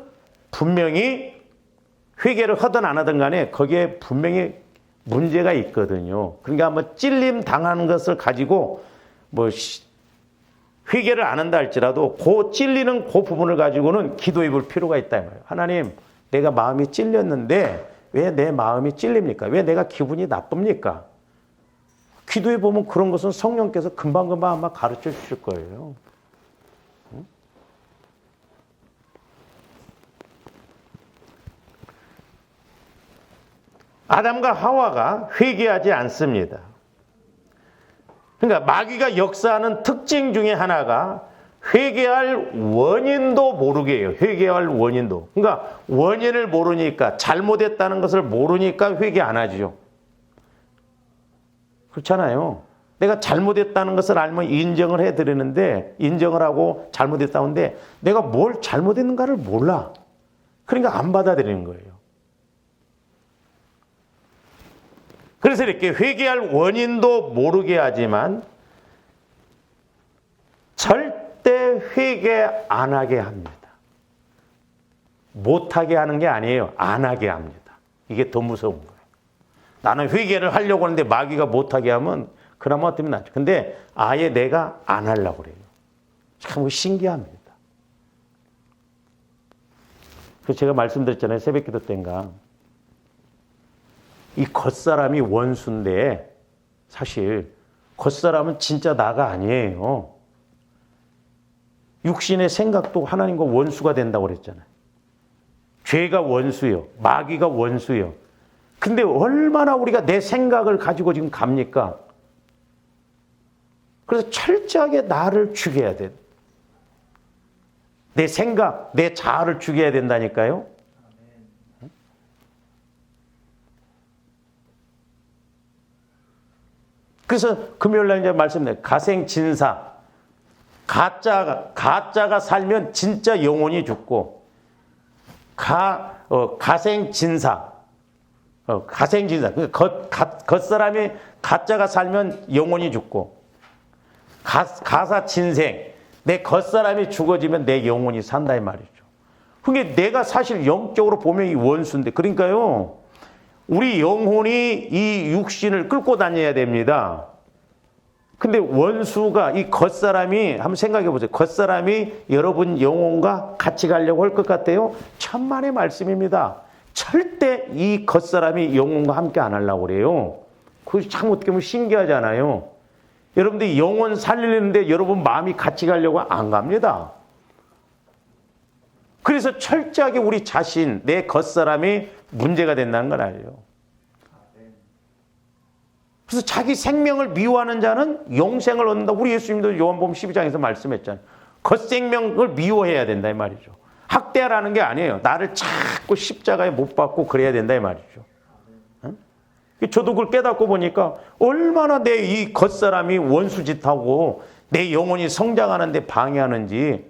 분명히 회개를 하든 안 하든 간에 거기에 분명히 문제가 있거든요. 그러니까 한번 찔림 당하는 것을 가지고 회개를 안 한다 할지라도 그 찔리는 그 부분을 가지고는 기도해 볼 필요가 있다. 하나님, 내가 마음이 찔렸는데 왜 내 마음이 찔립니까? 왜 내가 기분이 나쁩니까? 기도해 보면 그런 것은 성령께서 금방금방 아마 가르쳐 주실 거예요. 아담과 하와가 회개하지 않습니다. 그러니까 마귀가 역사하는 특징 중에 하나가 회개할 원인도 모르게 해요. 회개할 원인도. 그러니까 원인을 모르니까, 잘못했다는 것을 모르니까 회개 안 하죠. 그렇잖아요. 내가 잘못했다는 것을 알면 인정을 해드리는데, 인정을 하고 잘못했다고 하는데 내가 뭘 잘못했는가를 몰라. 그러니까 안 받아들이는 거예요. 그래서 이렇게 회개할 원인도 모르게 하지만 절대 회개 안 하게 합니다. 못하게 하는 게 아니에요. 안 하게 합니다. 이게 더 무서운 거예요. 나는 회개를 하려고 하는데 마귀가 못하게 하면 그나마 어떻게 낫죠. 근데 아예 내가 안 하려고 그래요. 참 신기합니다. 그래서 제가 말씀드렸잖아요. 새벽기도 때인가. 이 겉사람이 원수인데 사실 겉사람은 진짜 나가 아니에요. 육신의 생각도 하나님과 원수가 된다고 그랬잖아요. 죄가 원수요. 마귀가 원수요. 근데 얼마나 우리가 내 생각을 가지고 지금 갑니까? 그래서 철저하게 나를 죽여야 돼. 내 생각, 내 자아를 죽여야 된다니까요. 그래서 금요일날 이제 말씀드려요. 가생진사. 가짜가 살면 진짜 영혼이 죽고, 가생진사. 가생진사. 겉사람이 가짜가 살면 영혼이 죽고, 가사친생. 내 겉사람이 죽어지면 내 영혼이 산다 이 말이죠. 그게 내가 사실 영적으로 보면 이 원수인데, 그러니까요. 우리 영혼이 이 육신을 끌고 다녀야 됩니다. 근데 원수가 이 겉사람이 한번 생각해 보세요. 겉사람이 여러분 영혼과 같이 가려고 할 것 같아요? 천만의 말씀입니다. 절대 이 겉사람이 영혼과 함께 안 하려고 그래요. 그것이 참 어떻게 보면 신기하잖아요. 여러분들이 영혼 살리는데 여러분 마음이 같이 가려고 안 갑니다. 그래서 철저하게 우리 자신, 내 겉사람이 문제가 된다는 걸 알죠. 그래서 자기 생명을 미워하는 자는 영생을 얻는다. 우리 예수님도 요한복음 12장에서 말씀했잖아요. 겉생명을 미워해야 된다 이 말이죠. 학대하라는 게 아니에요. 나를 자꾸 십자가에 못 박고 그래야 된다 이 말이죠. 저도 그걸 깨닫고 보니까 얼마나 내 이 겉사람이 원수짓하고 내 영혼이 성장하는 데 방해하는지.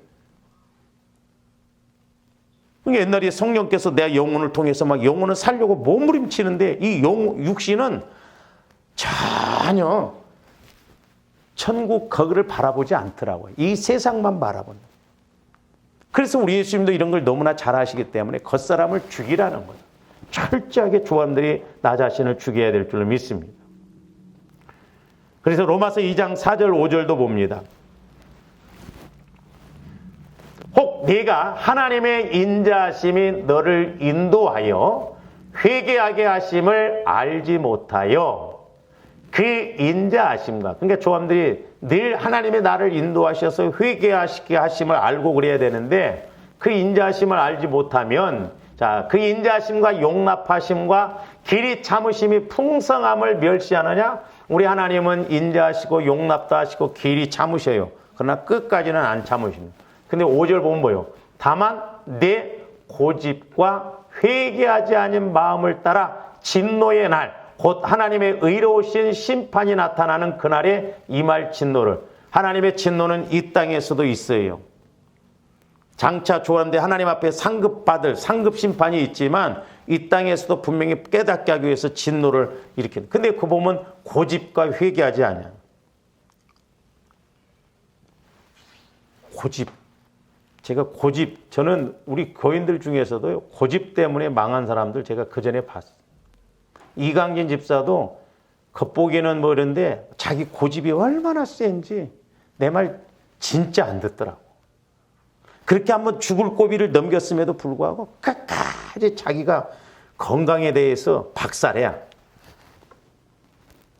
옛날에 성령께서 내 영혼을 통해서 막 영혼을 살려고 몸부림치는데 이 육신은 전혀 천국 거기를 바라보지 않더라고요. 이 세상만 바라본다. 그래서 우리 예수님도 이런 걸 너무나 잘 아시기 때문에 겉사람을 죽이라는 거예요. 철저하게 조함들이 나 자신을 죽여야 될 줄로 믿습니다. 그래서 로마서 2장 4절 5절도 봅니다. 혹 네가 하나님의 인자하심이 너를 인도하여 회개하게 하심을 알지 못하여 그 인자하심과, 그러니까 조함들이 늘 하나님의 나를 인도하셔서 회개하시게 하심을 알고 그래야 되는데 그 인자하심을 알지 못하면, 자, 그 인자하심과 용납하심과 길이 참으심이 풍성함을 멸시하느냐? 우리 하나님은 인자하시고 용납도 하시고 길이 참으셔요. 그러나 끝까지는 안 참으십니다. 근데 5절 보면 뭐예요? 다만 내 고집과 회개하지 않은 마음을 따라 진노의 날, 곧 하나님의 의로우신 심판이 나타나는 그날에 임할 진노를. 하나님의 진노는 이 땅에서도 있어요. 장차 조한데 하나님 앞에 상급받을 상급 심판이 있지만 이 땅에서도 분명히 깨닫게 하기 위해서 진노를 일으키는. 근데 그 보면 고집과 회개하지 않냐. 고집. 제가 고집, 저는 우리 교인들 중에서도 고집 때문에 망한 사람들 제가 그 전에 봤어요. 이강진 집사도 겉보기에는 뭐 이런데 자기 고집이 얼마나 센지 내 말 진짜 안 듣더라고. 그렇게 한번 죽을 고비를 넘겼음에도 불구하고 끝까지 자기가 건강에 대해서 박살이야.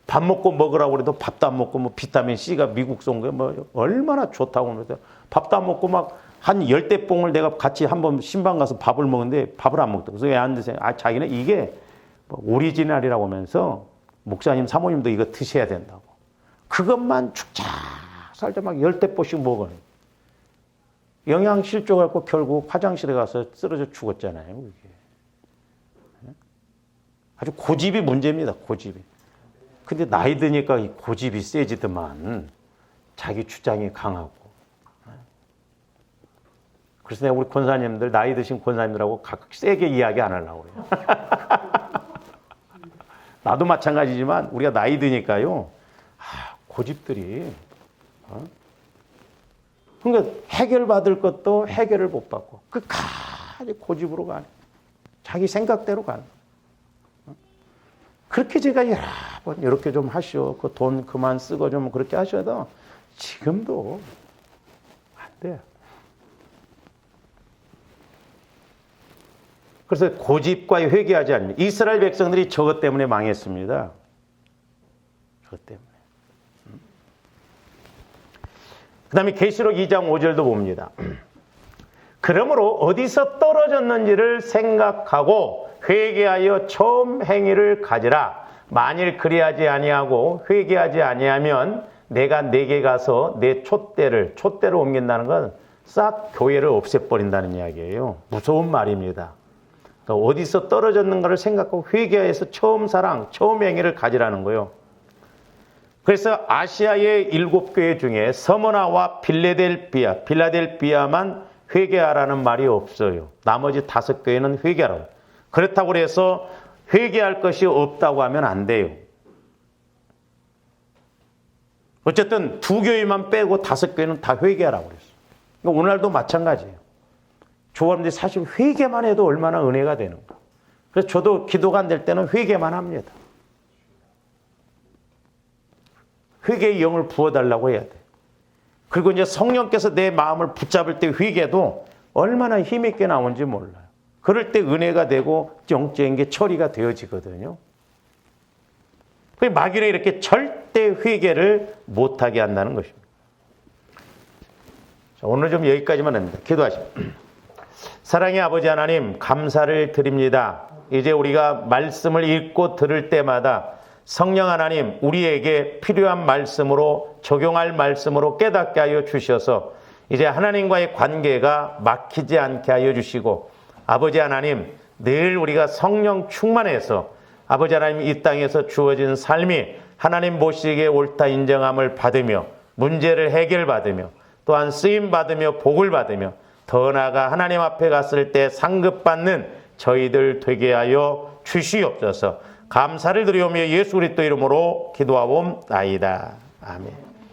밥 먹고 먹으라고 그래도 밥도 안 먹고 뭐 비타민 C가 미국서 온 게 뭐 얼마나 좋다고 그러는데 밥도 안 먹고 막 한 10대뽕을 내가 같이 한번 신방 가서 밥을 먹는데 밥을 안 먹더라고. 그래서 왜 안 드세요? 아, 자기는 이게 뭐 오리지널이라고 하면서 목사님, 사모님도 이거 드셔야 된다고. 그것만 죽자 살자 막 10대뽕씩 먹어요. 영양실조갖고 결국 화장실에 가서 쓰러져 죽었잖아요. 그게. 아주 고집이 문제입니다. 고집이. 근데 나이 드니까 이 고집이 세지더만 자기 주장이 강하고. 그래서 내가 우리 권사님들, 나이 드신 권사님들하고 각각 세게 이야기 안 하려고 그래요. 나도 마찬가지지만 우리가 나이 드니까요. 고집들이. 그러니까 해결받을 것도 해결을 못 받고 끝까지 고집으로 가는. 자기 생각대로 가는. 그렇게 제가 여러 번 이렇게 좀 하시오. 그 돈 그만 쓰고 좀 그렇게 하셔도 지금도 안 돼요. 그래서 고집과 회개하지 않는 이스라엘 백성들이 저것 때문에 망했습니다. 저것 때문에. 그 다음에 계시록 2장 5절도 봅니다. 그러므로 어디서 떨어졌는지를 생각하고 회개하여 처음 행위를 가지라. 만일 그리하지 아니하고 회개하지 아니하면 내가 내게 가서 내 촛대를 옮긴다는 건 싹 교회를 없애버린다는 이야기예요. 무서운 말입니다. 그러니까 어디서 떨어졌는가를 생각하고 회개해서 처음 사랑, 처음 행위를 가지라는 거예요. 그래서 아시아의 7교회 중에 서머나와 빌라델비아만 회개하라는 말이 없어요. 나머지 5교회는 회개하라고. 그렇다고 해서 회개할 것이 없다고 하면 안 돼요. 어쨌든 2교회만 빼고 5교회는 다 회개하라고 그랬어요. 그러니까 오늘날도 마찬가지예요. 조합들이 사실 회개만 해도 얼마나 은혜가 되는가. 그래서 저도 기도가 안 될 때는 회개만 합니다. 회개의 영을 부어달라고 해야 돼. 그리고 이제 성령께서 내 마음을 붙잡을 때 회개도 얼마나 힘있게 나오는지 몰라요. 그럴 때 은혜가 되고 영적인 게 처리가 되어지거든요. 마귀는 이렇게 절대 회개를 못하게 한다는 것입니다. 자, 오늘 좀 여기까지만 합니다. 기도하십시오. 사랑의 아버지 하나님, 감사를 드립니다. 이제 우리가 말씀을 읽고 들을 때마다 성령 하나님, 우리에게 필요한 말씀으로, 적용할 말씀으로 깨닫게 하여 주셔서 이제 하나님과의 관계가 막히지 않게 하여 주시고, 아버지 하나님, 늘 우리가 성령 충만해서 아버지 하나님, 이 땅에서 주어진 삶이 하나님 보시기에 옳다 인정함을 받으며 문제를 해결받으며 또한 쓰임받으며 복을 받으며 더 나아가 하나님 앞에 갔을 때 상급받는 저희들 되게 하여 주시옵소서. 감사를 드리오며 예수 그리스도 이름으로 기도하옵나이다. 아멘.